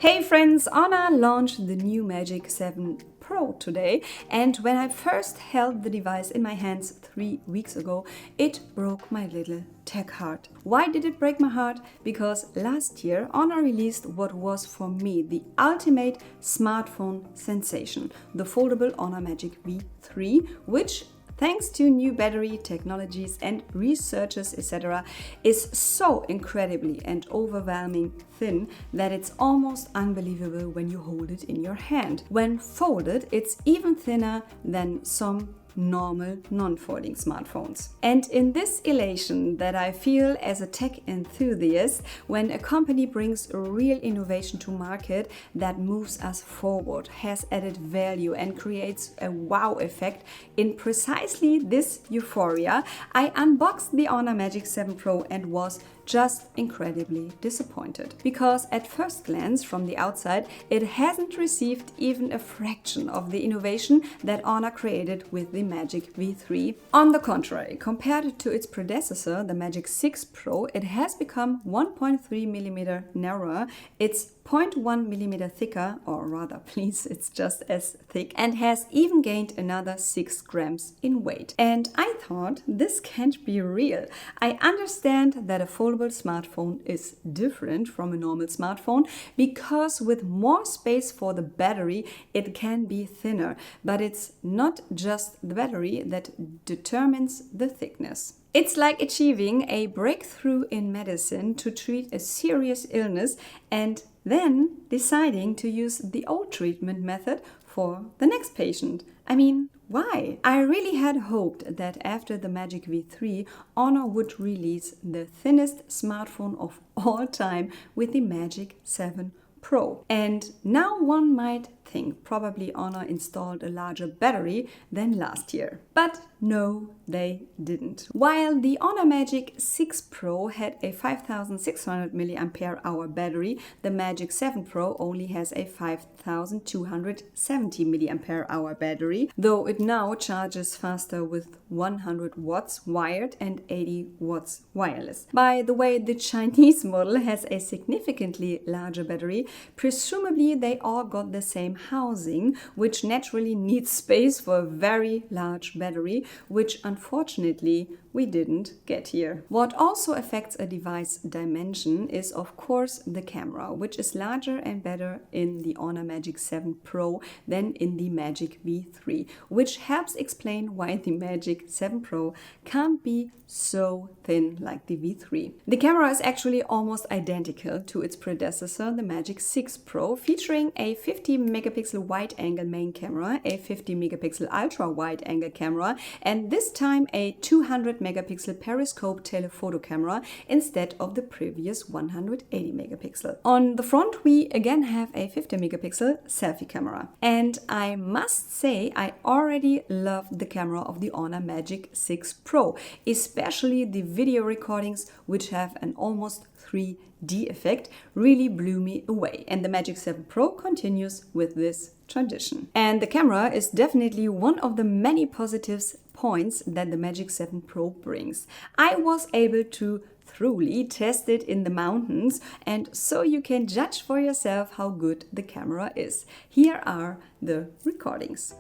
Hey friends, Honor launched the new Magic 7 Pro today, and when I first held the device in my hands 3 weeks ago, it broke my little tech heart. Why did it break my heart? Because last year Honor released what was for me the ultimate smartphone sensation, the foldable Honor Magic V3, which thanks to new battery technologies and researchers, etc., is so incredibly and overwhelming thin that it's almost unbelievable when you hold it in your hand. When folded, it's even thinner than some normal non-folding smartphones. And in this elation that I feel as a tech enthusiast when a company brings a real innovation to market that moves us forward, has added value and creates a wow effect, in precisely this euphoria, I unboxed the Honor Magic 7 Pro and was just incredibly disappointed. Because at first glance from the outside, it hasn't received even a fraction of the innovation that Honor created with the Magic V3. On the contrary, compared to its predecessor, the Magic 6 Pro, it has become 1.3mm narrower, it's 0.1mm thicker, or rather, please, it's just as thick, and has even gained another 6 grams in weight. And I thought, this can't be real. I understand that a foldable smartphone is different from a normal smartphone because with more space for the battery, it can be thinner. But it's not just the battery that determines the thickness. It's like achieving a breakthrough in medicine to treat a serious illness and then deciding to use the old treatment method for the next patient. I mean, why? I really had hoped that after the Magic V3, Honor would release the thinnest smartphone of all time with the Magic 7 Pro. And now one might think probably Honor installed a larger battery than last year. But no, they didn't. While the Honor Magic 6 Pro had a 5600 mAh battery, the Magic 7 Pro only has a 5270 mAh battery, though it now charges faster with 100 watts wired and 80 watts wireless. By the way, the Chinese model has a significantly larger battery. Presumably they all got the same housing, which naturally needs space for a very large battery, which unfortunately we didn't get here. What also affects a device dimension is of course the camera, which is larger and better in the Honor Magic 7 Pro than in the Magic V3, which helps explain why the Magic 7 Pro can't be so thin like the V3. The camera is actually almost identical to its predecessor, the Magic 6 Pro, featuring a 50-megapixel wide-angle main camera, a 50-megapixel ultra-wide-angle camera, and this time a 200-megapixel periscope telephoto camera instead of the previous 180-megapixel. On the front, we again have a 50-megapixel selfie camera. And I must say, I already love the camera of the Honor Magic 6 Pro, especially the video recordings, which have an almost 3D effect, really blew me away. And the Magic 7 Pro continues with this tradition. And the camera is definitely one of the many positives points that the Magic 7 Pro brings. I was able to truly test it in the mountains, and so you can judge for yourself how good the camera is. Here are the recordings.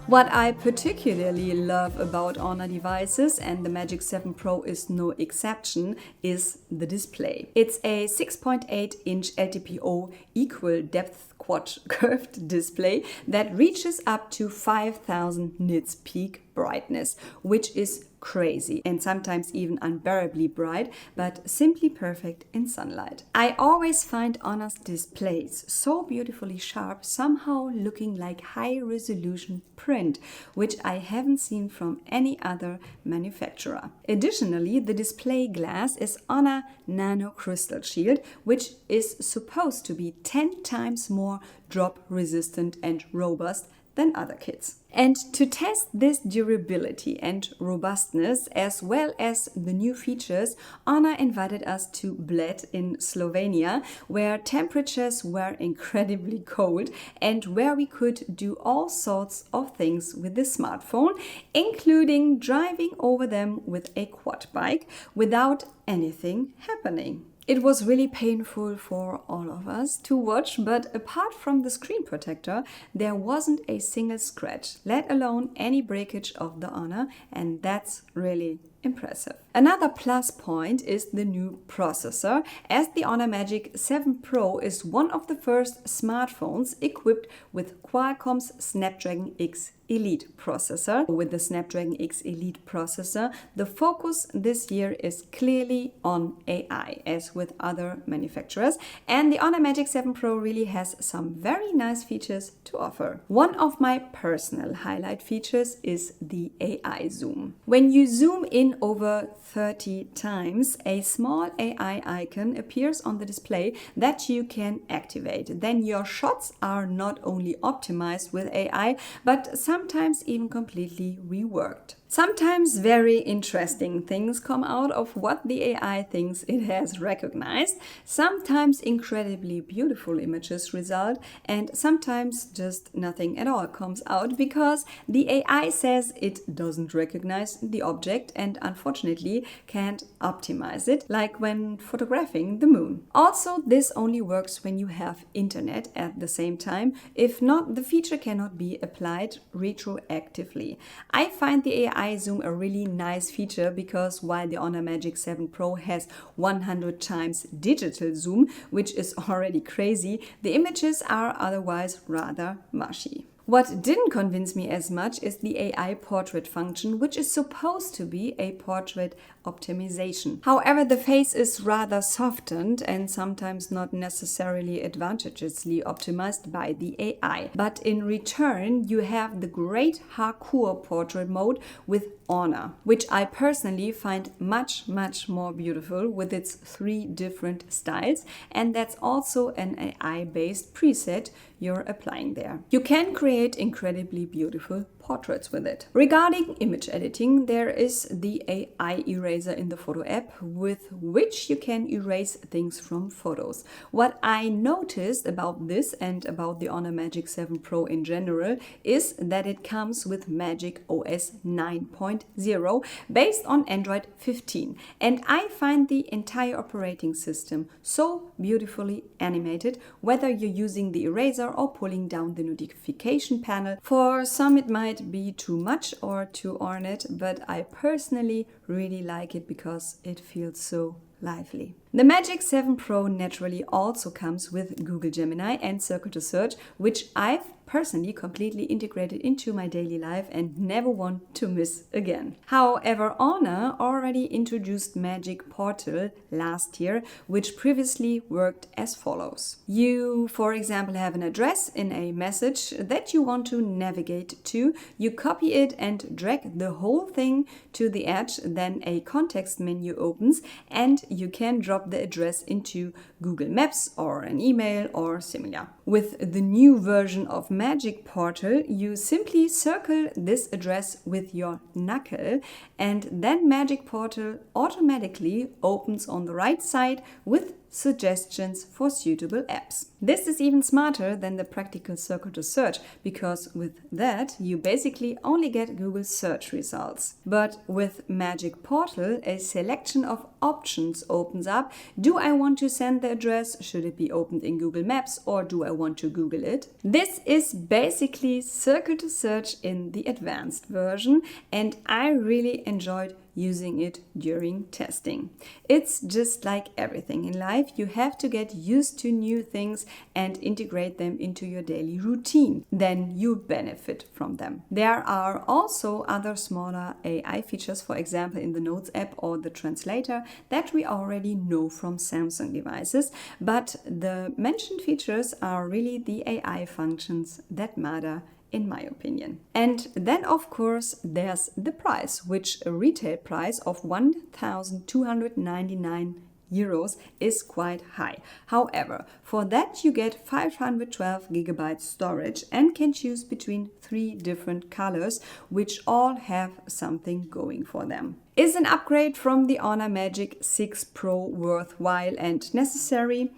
What I particularly love about Honor devices, and the Magic 7 Pro is no exception, is the display. It's a 6.8-inch LTPO equal depth quad curved display that reaches up to 5000 nits peak brightness, which is crazy and sometimes even unbearably bright, but simply perfect in sunlight. I always find Honor's displays so beautifully sharp, somehow looking like high-resolution print, which I haven't seen from any other manufacturer. Additionally, the display glass is Honor Nano Crystal Shield, which is supposed to be 10 times more drop resistant and robust than other kits. And to test this durability and robustness, as well as the new features, Honor invited us to Bled in Slovenia, where temperatures were incredibly cold and where we could do all sorts of things with the smartphone, including driving over them with a quad bike without anything happening. It was really painful for all of us to watch, but apart from the screen protector, there wasn't a single scratch, let alone any breakage of the Honor, and that's really impressive. Another plus point is the new processor, as the Honor Magic 7 Pro is one of the first smartphones equipped with Qualcomm's Snapdragon X Elite processor. With the Snapdragon X Elite processor, the focus this year is clearly on AI, as with other manufacturers, and the Honor Magic 7 Pro really has some very nice features to offer. One of my personal highlight features is the AI zoom. When you zoom in over 30 times, a small AI icon appears on the display that you can activate. Then your shots are not only optimized with AI, but sometimes even completely reworked. Sometimes very interesting things come out of what the AI thinks it has recognized. Sometimes incredibly beautiful images result, and sometimes just nothing at all comes out because the AI says it doesn't recognize the object and unfortunately can't optimize it, like when photographing the moon. Also, this only works when you have internet at the same time. If not, the feature cannot be applied retroactively. I find the AI zoom a really nice feature because while the Honor Magic 7 Pro has 100 times digital zoom, which is already crazy, the images are otherwise rather mushy. What didn't convince me as much is the AI portrait function, which is supposed to be a portrait optimization. However, the face is rather softened and sometimes not necessarily advantageously optimized by the AI. But in return, you have the great hardcore portrait mode with Honor, which I personally find much more beautiful with its 3 different styles, and that's also an AI-based preset you're applying there. You can create incredibly beautiful portraits with it. Regarding image editing, there is the AI eraser in the photo app with which you can erase things from photos. What I noticed about this and about the Honor Magic 7 Pro in general is that it comes with Magic OS 9.0 based on Android 15, and I find the entire operating system so beautifully animated, whether you're using the eraser or pulling down the notification panel. For some it might be too much or too ornate, but I personally really like it because it feels so lively. The Magic 7 Pro naturally also comes with Google Gemini and Circle to Search, which I've personally completely integrated into my daily life and never want to miss again. However, Honor already introduced Magic Portal last year, which previously worked as follows. You, for example, have an address in a message that you want to navigate to. You copy it and drag the whole thing to the edge, then a context menu opens and you can drop the address into Google Maps or an email or similar. With the new version of Magic Portal, you simply circle this address with your knuckle and then Magic Portal automatically opens on the right side with suggestions for suitable apps. This is even smarter than the practical circle to search, because with that you basically only get Google search results. But with Magic Portal, a selection of options opens up. Do I want to send the address? Should it be opened in Google Maps, or do I want to Google it? This is basically circle to search in the advanced version, and I really enjoyed using it during testing. It's just like everything in life. You have to get used to new things and integrate them into your daily routine. Then you benefit from them. There are also other smaller AI features, for example in the Notes app or the translator, that we already know from Samsung devices, but the mentioned features are really the AI functions that matter, in my opinion. And then of course there's the price, which a retail price of 1,299 euros is quite high. However, for that you get 512 gigabytes storage and can choose between 3 different colors, which all have something going for them. Is an upgrade from the Honor Magic 6 Pro worthwhile and necessary?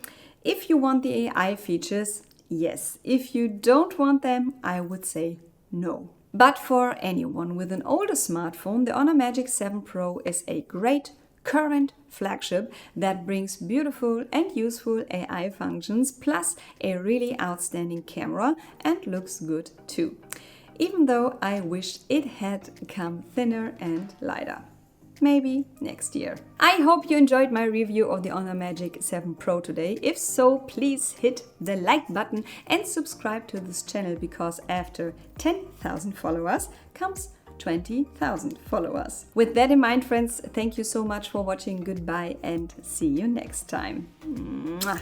If you want the AI features, yes. If you don't want them, I would say no. But for anyone with an older smartphone, the Honor Magic 7 Pro is a great current flagship that brings beautiful and useful AI functions, plus a really outstanding camera, and looks good too. Even though I wish it had come thinner and lighter. Maybe next year. I hope you enjoyed my review of the Honor Magic 7 Pro today. If so, please hit the like button and subscribe to this channel, because after 10,000 followers comes 20,000 followers. With that in mind, friends, thank you so much for watching. Goodbye and see you next time. Mwah.